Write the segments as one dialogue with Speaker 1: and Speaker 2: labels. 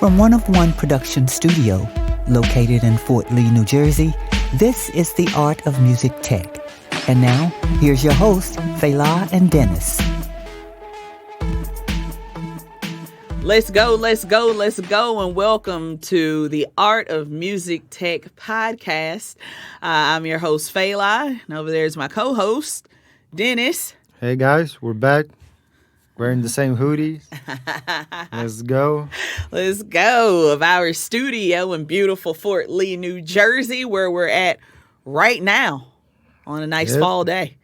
Speaker 1: From One of One Production Studio, located in Fort Lee, New Jersey, this is The Art of Music Tech. And now, here's your host, Fela and Denis.
Speaker 2: Let's go, and welcome to the Art of Music Tech podcast. I'm your host, Fela, and over there is my co-host, Denis.
Speaker 3: Hey guys, we're back. Wearing the same hoodies. Let's go.
Speaker 2: Let's go of our studio in beautiful Fort Lee, New Jersey, where we're at right now on a nice fall day.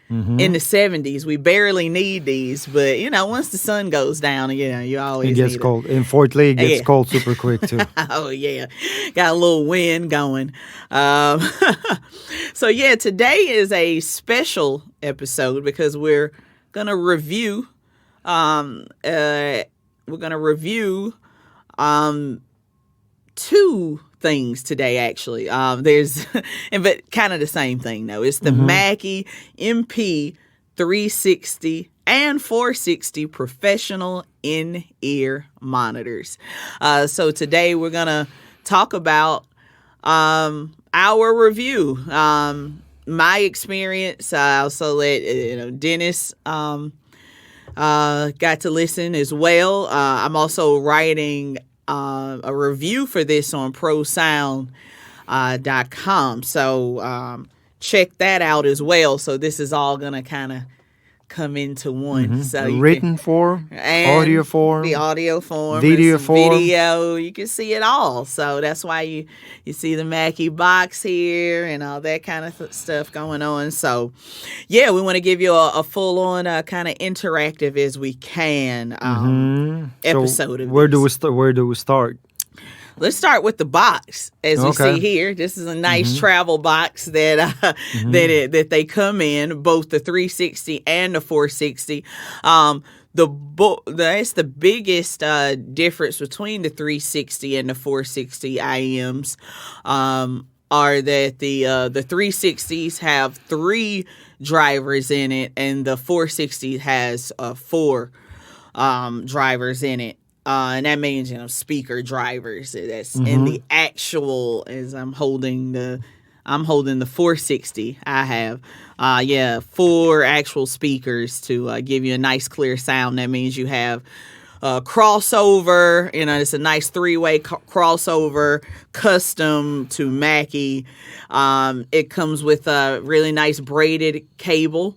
Speaker 2: In the 70s. We barely need these, but once the sun goes down, you always
Speaker 3: it gets cold. In Fort Lee, it gets cold super quick too.
Speaker 2: Oh yeah, got a little wind going. So today is a special episode because we're gonna review. We're gonna review two things today, actually. There's but kind of the same thing though. It's the Mackie MP-360 and 460 professional in-ear monitors. So today we're gonna talk about our review, my experience. I also let Dennis got to listen as well. I'm also writing a review for this on prosound.com. So check that out as well. So this is all going to kind of come into one. So
Speaker 3: written form, audio form,
Speaker 2: the audio form,
Speaker 3: video form,
Speaker 2: video. You can see it all. So that's why you see the Mackie box here and all that kind of stuff going on. So we want to give you a full on kind of interactive as we can episode of
Speaker 3: where
Speaker 2: this.
Speaker 3: Where do we start?
Speaker 2: Let's start with the box, as we see here. This is a nice travel box that that they come in, both the 360 and the 460. That's the biggest difference between the 360 and the 460 IEMs. Are that the 360s have 3 drivers in it, and the 460 has 4 drivers in it. And that means, speaker drivers. That's in the actual, as I'm holding the 460. I have, 4 actual speakers to give you a nice clear sound. That means you have crossover, it's a nice 3-way crossover, custom to Mackie. It comes with a really nice braided cable.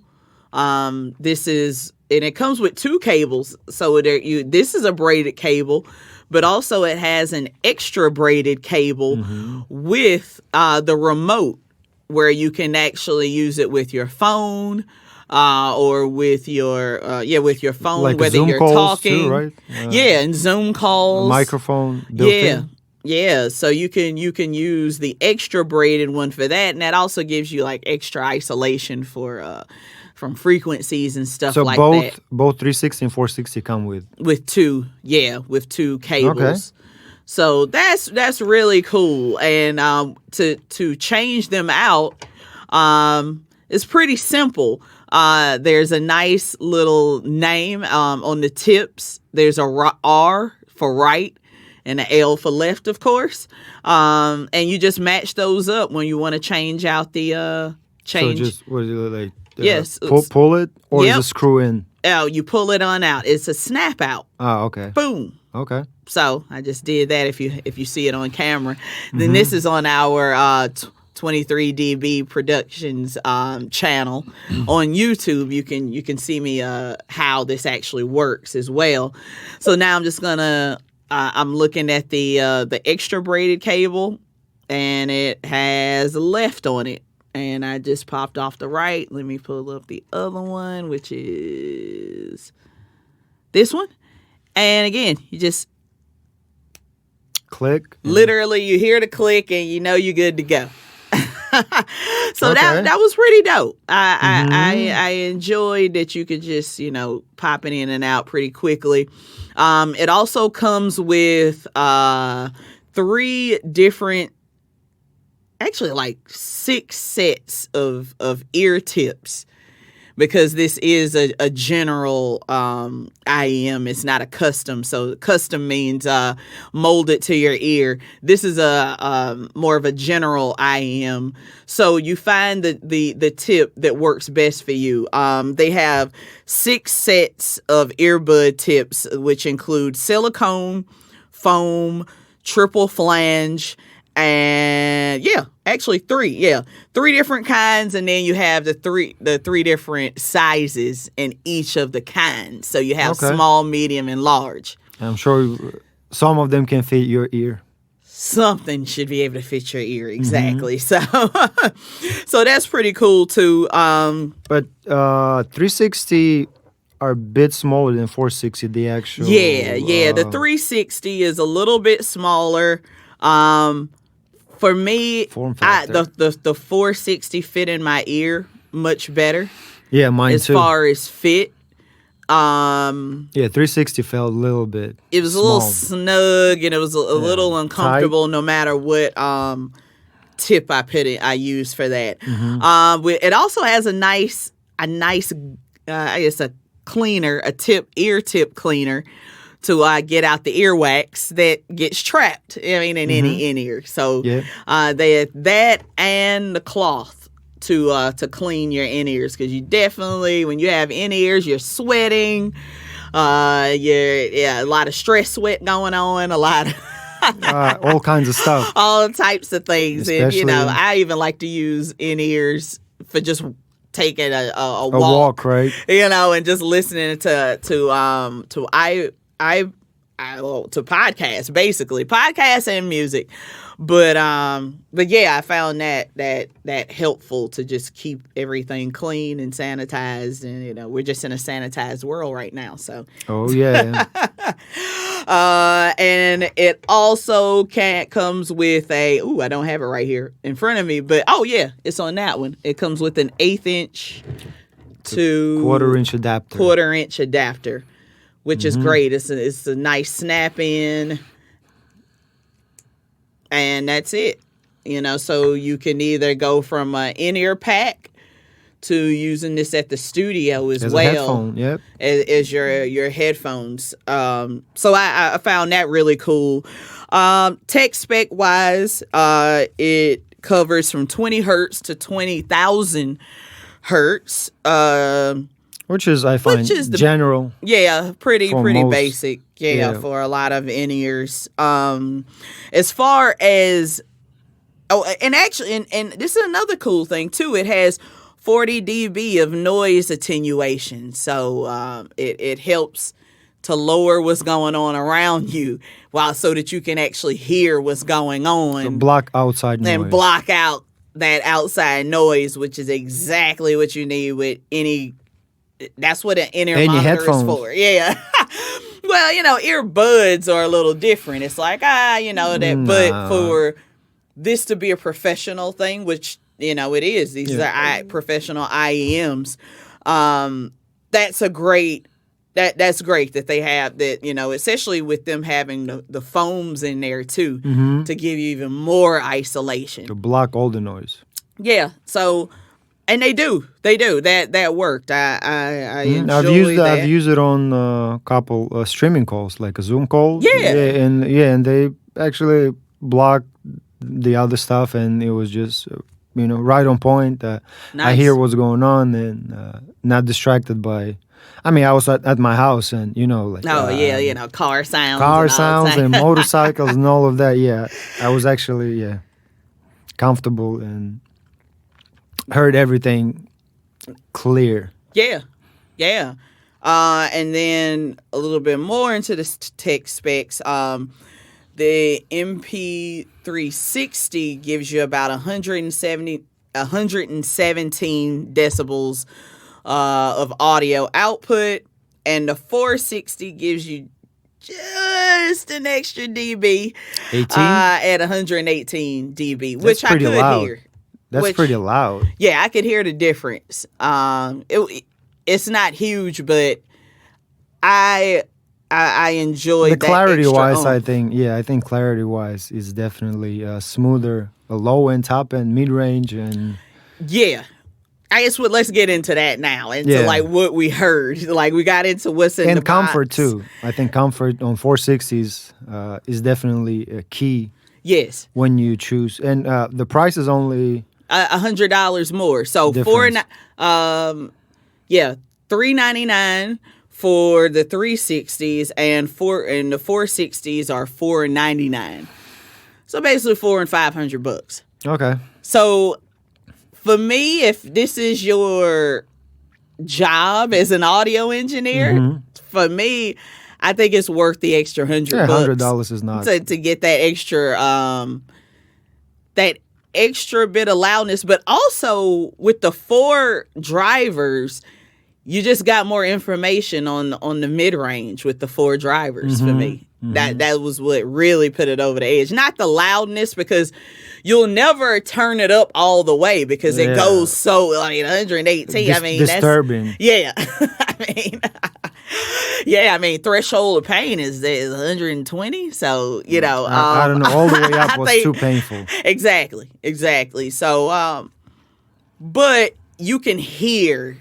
Speaker 2: And it comes with 2 cables. So this is a braided cable, but also it has an extra braided cable with the remote, where you can actually use it with your phone or with your phone,
Speaker 3: like
Speaker 2: whether
Speaker 3: Zoom
Speaker 2: you're
Speaker 3: calls
Speaker 2: talking,
Speaker 3: too, right?
Speaker 2: and Zoom calls,
Speaker 3: microphone built in.
Speaker 2: Yeah, so you can use the extra braided one for that, and that also gives you like extra isolation for from frequencies and stuff like that.
Speaker 3: So both 360 and 460 come with
Speaker 2: 2 cables. Okay. So that's really cool, and to change them out, it's pretty simple. There's a nice little name on the tips. There's a R for right and an L for left, of course. And you just match those up when you want to change out the change.
Speaker 3: So just what do you like?
Speaker 2: Yes.
Speaker 3: Pull it, or is it screw in?
Speaker 2: Oh, you pull it on out. It's a snap out.
Speaker 3: Oh, okay.
Speaker 2: Boom.
Speaker 3: Okay.
Speaker 2: So I just did that. If you see it on camera, then this is on our 23dB Productions channel on YouTube. You can see me how this actually works as well. So now I'm just gonna I'm looking at the extra braided cable, and it has left on it. And I just popped off the right. Let me pull up the other one, which is this one. And again, you just
Speaker 3: click.
Speaker 2: Literally, you hear the click, and you're good to go. So that was pretty dope. I enjoyed that you could just pop it in and out pretty quickly. It also comes with 3 different, actually like 6 sets of ear tips, because this is a general IEM. It's not a custom. So custom means molded to your ear. This is a more of a general IEM. So you find the tip that works best for you. They have 6 sets of earbud tips, which include silicone, foam, triple flange, and actually 3 different kinds, and then you have the three different sizes in each of the kinds. So you have small, medium, and large.
Speaker 3: I'm sure some of them can fit your ear.
Speaker 2: Something should be able to fit your ear, exactly. So so that's pretty cool too.
Speaker 3: But 360 are a bit smaller than 460. The actual
Speaker 2: the 360 is a little bit smaller. For me, the 460 fit in my ear much better.
Speaker 3: Yeah, mine
Speaker 2: as
Speaker 3: too.
Speaker 2: As far as fit.
Speaker 3: 360 felt a little bit.
Speaker 2: It was
Speaker 3: small.
Speaker 2: A little snug, and it was a little uncomfortable.
Speaker 3: Tight.
Speaker 2: No matter what tip I used for that. It also has a nice, I guess a cleaner, ear tip cleaner to get out the earwax that gets trapped. I mean, in any in-ear. So they had that and the cloth to clean your in-ears, because you definitely, when you have in-ears, you're sweating. A lot of stress sweat going on. A lot of
Speaker 3: all kinds of stuff.
Speaker 2: All types of things.
Speaker 3: Especially,
Speaker 2: and I even like to use in-ears for just taking a
Speaker 3: walk, right?
Speaker 2: And just listening to podcasts, basically podcasts and music. But I found that helpful to just keep everything clean and sanitized, and we're just in a sanitized world right now. So and it also comes with I don't have it right here in front of me, but it's on that one. It comes with an 1/8 inch to
Speaker 3: quarter-inch
Speaker 2: adapter, which is great. It's a nice snap in, and that's it. So you can either go from an in-ear pack to using this at the studio as well.
Speaker 3: A headphone, yep.
Speaker 2: As your headphones. So I found that really cool. Tech spec wise, it covers from 20 hertz to 20,000 hertz.
Speaker 3: Which is general.
Speaker 2: Yeah, pretty
Speaker 3: most,
Speaker 2: basic. For a lot of in-ears. As far as and actually, and this is another cool thing too. It has 40 dB of noise attenuation, so it helps to lower what's going on around you, so that you can actually hear what's going on.
Speaker 3: So block outside noise.
Speaker 2: And block out that outside noise, which is exactly what you need with any. That's what an in-ear monitor is for. Yeah. Well, earbuds are a little different. It's like, but for this to be a professional thing, which, it is. These are professional IEMs. That's great that they have that, especially with them having the foams in there too, to give you even more isolation.
Speaker 3: To block all the noise.
Speaker 2: Yeah. So, and they do. That worked. I enjoyed that.
Speaker 3: I've used it on a couple streaming calls, like a Zoom call.
Speaker 2: Yeah.
Speaker 3: And they actually blocked the other stuff, and it was just right on point.
Speaker 2: Nice.
Speaker 3: I hear what's going on and not distracted by. I mean, I was at my house, and
Speaker 2: car sounds,
Speaker 3: and motorcycles and all of that. Yeah, I was actually comfortable and heard everything clear.
Speaker 2: Yeah. And then a little bit more into the tech specs. The MP-360 gives you about 117 decibels of audio output, and the 460 gives you just an extra dB
Speaker 3: 18?
Speaker 2: At 118 dB,
Speaker 3: That's
Speaker 2: which I could hear.
Speaker 3: That's pretty loud.
Speaker 2: Yeah, I could hear the difference. It's not huge, but I enjoyed
Speaker 3: the clarity
Speaker 2: that
Speaker 3: wise. I think clarity wise is definitely smoother. A low end, top end, mid range, and
Speaker 2: I guess let's get into that now, into
Speaker 3: Yeah.
Speaker 2: like what we heard. Like we got into what's in
Speaker 3: And
Speaker 2: the
Speaker 3: comfort
Speaker 2: box.
Speaker 3: too. I think comfort on 460s is definitely a key
Speaker 2: Yes,
Speaker 3: when you choose. And the price is only
Speaker 2: $100 more. So
Speaker 3: Difference.
Speaker 2: $399 for the 360s, and the 460s are $499. So basically $400 and $500.
Speaker 3: okay.
Speaker 2: So for me, if this is your job as an audio engineer, for me, I think it's worth the extra $100.
Speaker 3: Yeah, $100 is not.
Speaker 2: to get that extra bit of loudness, but also with the 4 drivers, you just got more information on the mid range with the 4 drivers for me. That was what really put it over the edge. Not the loudness, because you'll never turn it up all the way because it
Speaker 3: Yeah.
Speaker 2: goes so 118. I mean,
Speaker 3: disturbing.
Speaker 2: I mean, threshold of pain is 120. So
Speaker 3: I don't know. All the way up
Speaker 2: I
Speaker 3: was
Speaker 2: think-
Speaker 3: too painful.
Speaker 2: Exactly. So, but you can hear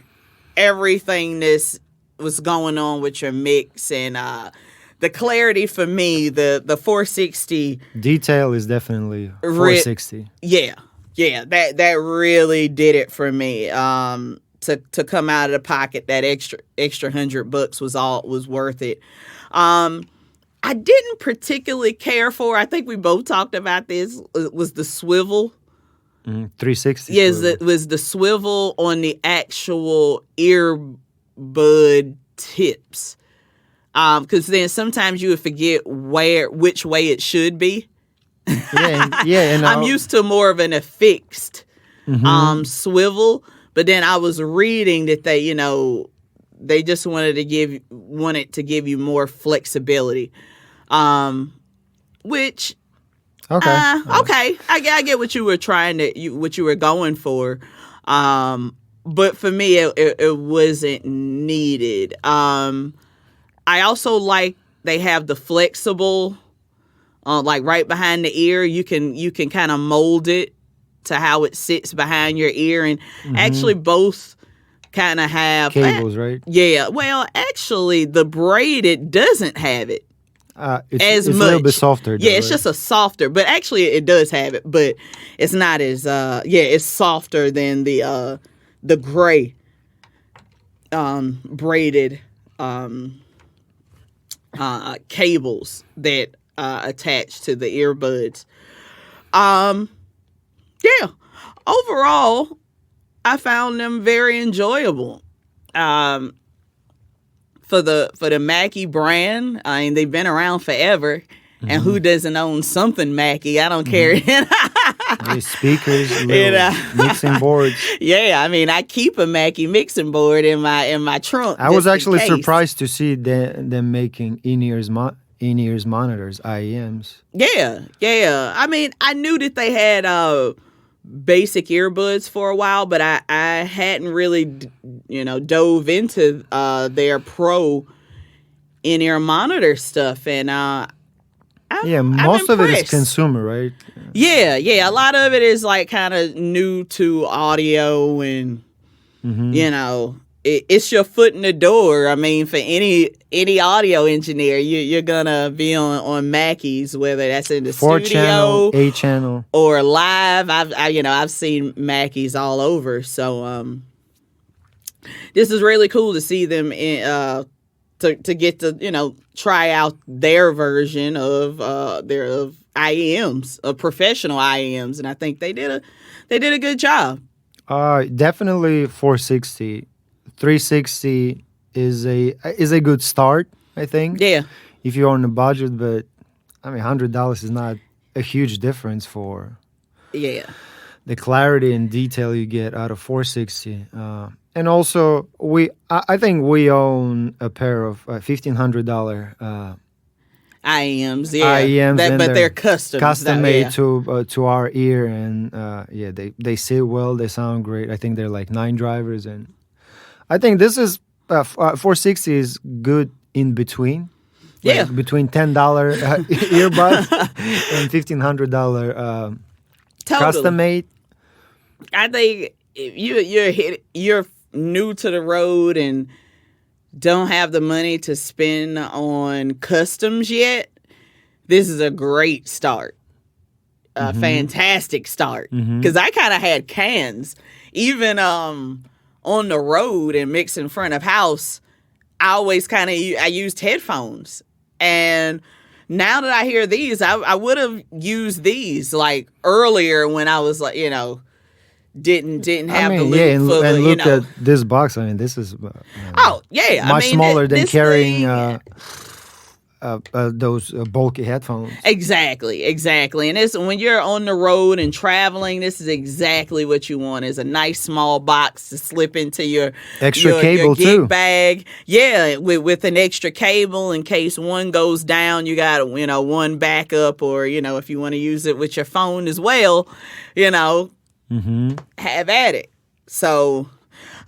Speaker 2: everything this was going on with your mix, and the clarity for me, the 460.
Speaker 3: Detail is definitely 460.
Speaker 2: Yeah, that really did it for me. To come out of the pocket, that extra $100 was worth it. I didn't particularly care for. I think we both talked about this. Was the swivel?
Speaker 3: 360.
Speaker 2: Yes,
Speaker 3: swivel.
Speaker 2: it was the swivel on the actual earbud tips. Because then sometimes you would forget which way it should be.
Speaker 3: And
Speaker 2: I'm used to more of an affixed swivel, but then I was reading that they just wanted to give you more flexibility, which
Speaker 3: okay.
Speaker 2: okay, I get what you were what you were going for, but for me it wasn't needed. I also like they have the flexible, like right behind the ear. You can kind of mold it to how it sits behind your ear, and actually both kind of have
Speaker 3: Cables, right?
Speaker 2: Yeah. Well, actually, the braided doesn't have it
Speaker 3: It's
Speaker 2: much.
Speaker 3: a little bit softer. Though,
Speaker 2: Yeah, it's
Speaker 3: right?
Speaker 2: just a softer, but actually it does have it, but it's not as it's softer than the gray braided cables that attach to the earbuds. Overall, I found them very enjoyable. For the Mackie brand, I mean, they've been around forever, and who doesn't own something Mackie? I don't care.
Speaker 3: The speakers, little mixing boards.
Speaker 2: Yeah, I mean, I keep a Mackie mixing board in my trunk.
Speaker 3: I was
Speaker 2: just in
Speaker 3: actually
Speaker 2: case.
Speaker 3: surprised to see them making in-ears monitors, IEMs.
Speaker 2: Yeah. I mean, I knew that they had basic earbuds for a while, but I hadn't really, dove into their pro in-ear monitor stuff, and
Speaker 3: most of it is
Speaker 2: impressed.
Speaker 3: consumer, right?
Speaker 2: Yeah. A lot of it is like kind of new to audio, and it's your foot in the door. I mean, for any audio engineer, you're gonna be on Mackie's, whether that's in the
Speaker 3: 4-channel,
Speaker 2: studio,
Speaker 3: 8-channel,
Speaker 2: or live. I've seen Mackie's all over. So this is really cool to see them to get to try out their version of IEMs, of professional IEMs, and I think they did a good job.
Speaker 3: Definitely 460. 360 is a good start, I think.
Speaker 2: Yeah.
Speaker 3: If you're on a budget, but I mean, $100 is not a huge difference for
Speaker 2: Yeah.
Speaker 3: the clarity and detail you get out of 460. And also, I think we own a pair of $1,500
Speaker 2: IEMs, yeah.
Speaker 3: IEMs, and
Speaker 2: but they're custom
Speaker 3: made to our ear, and they sit well, they sound great. I think they're like 9 drivers, and I think this is 460 is good in between.
Speaker 2: Yeah.
Speaker 3: Like between $10 earbuds and $1,500
Speaker 2: Totally.
Speaker 3: custom made.
Speaker 2: I think if you're new to the road and don't have the money to spend on customs yet, this is a great start. A fantastic start. Because I kind of had cans. Even on the road and mix in front of house, I always I used headphones. And now that I hear these, I would have used these like earlier when I was like, didn't have the loop for
Speaker 3: and look at this box. I mean, this is
Speaker 2: much
Speaker 3: smaller than
Speaker 2: this
Speaker 3: carrying
Speaker 2: thing,
Speaker 3: those bulky headphones.
Speaker 2: Exactly. And it's when you're on the road and traveling, this is exactly what you want: is a nice small box to slip into your
Speaker 3: extra cable
Speaker 2: gig
Speaker 3: too.
Speaker 2: Bag. Yeah, with an extra cable in case one goes down. You got one backup, or if you want to use it with your phone as well, have at it. So.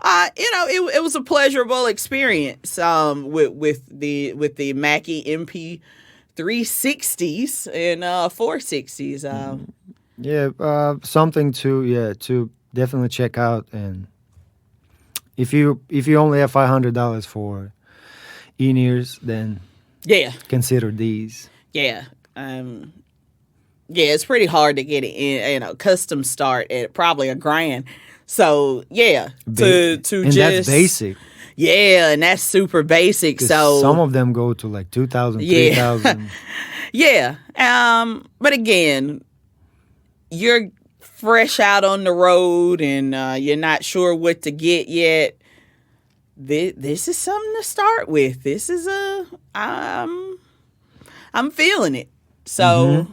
Speaker 2: It was a pleasurable experience with the Mackie MP-360s and 460s.
Speaker 3: Something to definitely check out. And if you only have $500 for in-ears, then consider these.
Speaker 2: It's pretty hard to get it in. Custom start at probably $1,000. So to
Speaker 3: and that's basic.
Speaker 2: Yeah, and that's super basic. So
Speaker 3: some of them go to like 2,000, 3,000.
Speaker 2: But again, you're fresh out on the road and you're not sure what to get yet. This is something to start with. This is I'm feeling it. So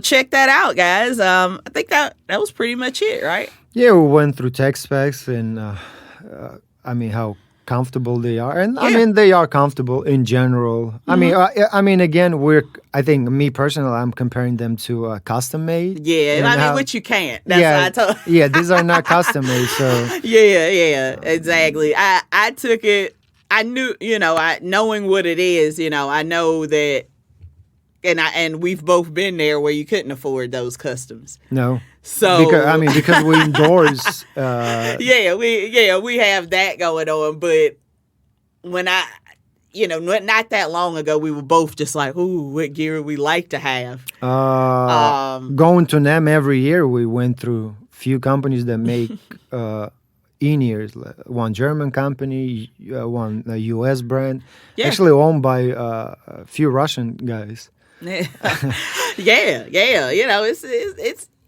Speaker 2: check that out, guys. I think that was pretty much it, right?
Speaker 3: Yeah, we went through tech specs and how comfortable they are, and I mean they are comfortable in general. I mean, again, I think me personally, I'm comparing them to custom made.
Speaker 2: Yeah, which you can't. That's what I told.
Speaker 3: Yeah, these are not custom made. So
Speaker 2: yeah, exactly. I took it. I knew, knowing what it is, I know that. And we've both been there where you couldn't afford those customs.
Speaker 3: No.
Speaker 2: So
Speaker 3: because we endorse.
Speaker 2: we have that going on. But when not that long ago, we were both just like, ooh, what gear would we like to have?
Speaker 3: Going to NAMM every year, we went through few companies that make in-ears. One German company, one U.S. brand, actually owned by a few Russian guys.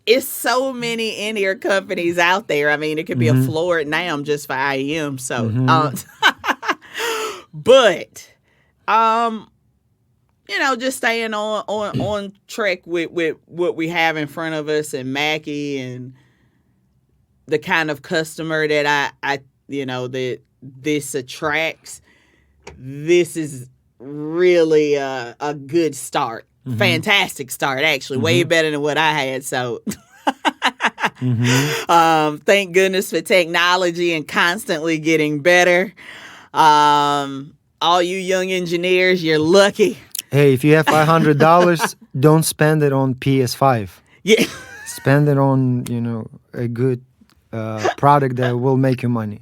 Speaker 2: It's so many in-ear companies out there. I mean, it could be a floor at NAMM just for IEM. So, but just staying on track with what we have in front of us and Mackie and the kind of customer that I that this attracts. This is really a good start. Fantastic start, actually. Way better than what I had. So thank goodness for technology and constantly getting better. All you young engineers, you're lucky.
Speaker 3: Hey, if you have $500, don't spend it on PS5.
Speaker 2: Yeah.
Speaker 3: Spend it on, a good product that will make you money.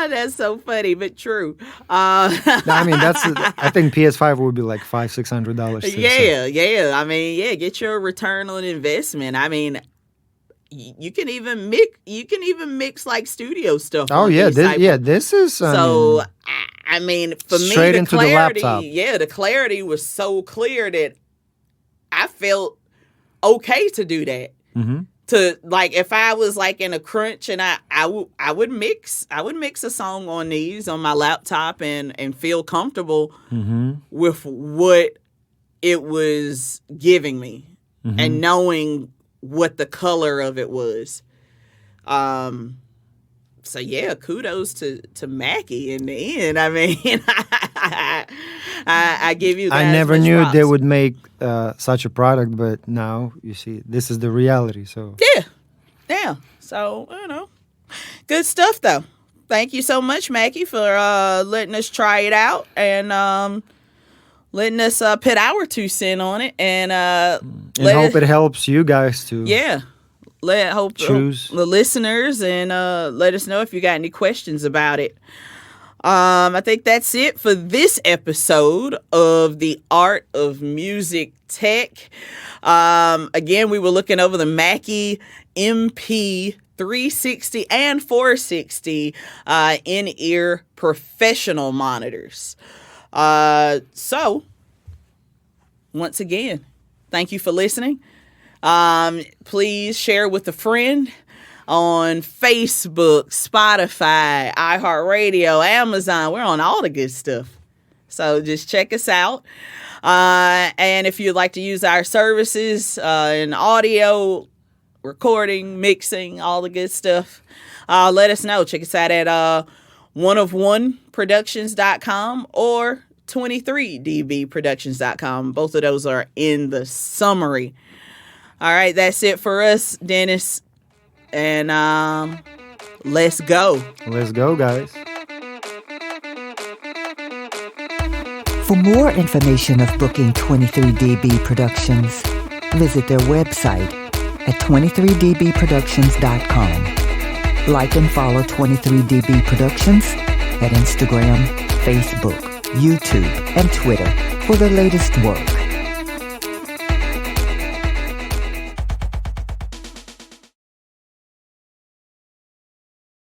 Speaker 2: That's so funny, but true.
Speaker 3: I mean, I think PS5 would be like $500-$600.
Speaker 2: Yeah. I mean, get your return on investment. I mean, you can even mix like studio stuff.
Speaker 3: Oh yeah, this is
Speaker 2: so. I mean, for me,
Speaker 3: straight into the laptop.
Speaker 2: Yeah, the clarity was so clear that I felt okay to do that. To like, if I was like in a crunch and I would mix a song on these on my laptop and feel comfortable with what it was giving me and knowing what the color of it was. So yeah, kudos to Mackie in the end. I mean, I give you guys
Speaker 3: I never
Speaker 2: much
Speaker 3: knew
Speaker 2: props.
Speaker 3: they would make such a product, but now you see, this is the reality. So
Speaker 2: yeah. So good stuff though. Thank you so much, Mackie, for letting us try it out and letting us put our 2 cents on it and
Speaker 3: hope it helps you guys too.
Speaker 2: Yeah.
Speaker 3: choose
Speaker 2: the listeners and let us know if you got any questions about it. I think that's it for this episode of the Art of Music Tech. Again, we were looking over the Mackie MP-360 and 460 in-ear professional monitors. So, once again, thank you for listening. Please share with a friend on Facebook, Spotify, iHeartRadio, Amazon. We're on all the good stuff. So just check us out. And if you'd like to use our services in audio, recording, mixing, all the good stuff, let us know. Check us out at oneofoneproductions.com or 23dbproductions.com. Both of those are in the summary. All right, that's it for us, Dennis. And let's go.
Speaker 3: Let's go, guys.
Speaker 1: For more information of booking 23db Productions, visit their website at 23dbproductions.com. Like and follow 23db Productions at Instagram, Facebook, YouTube, and Twitter for the latest work.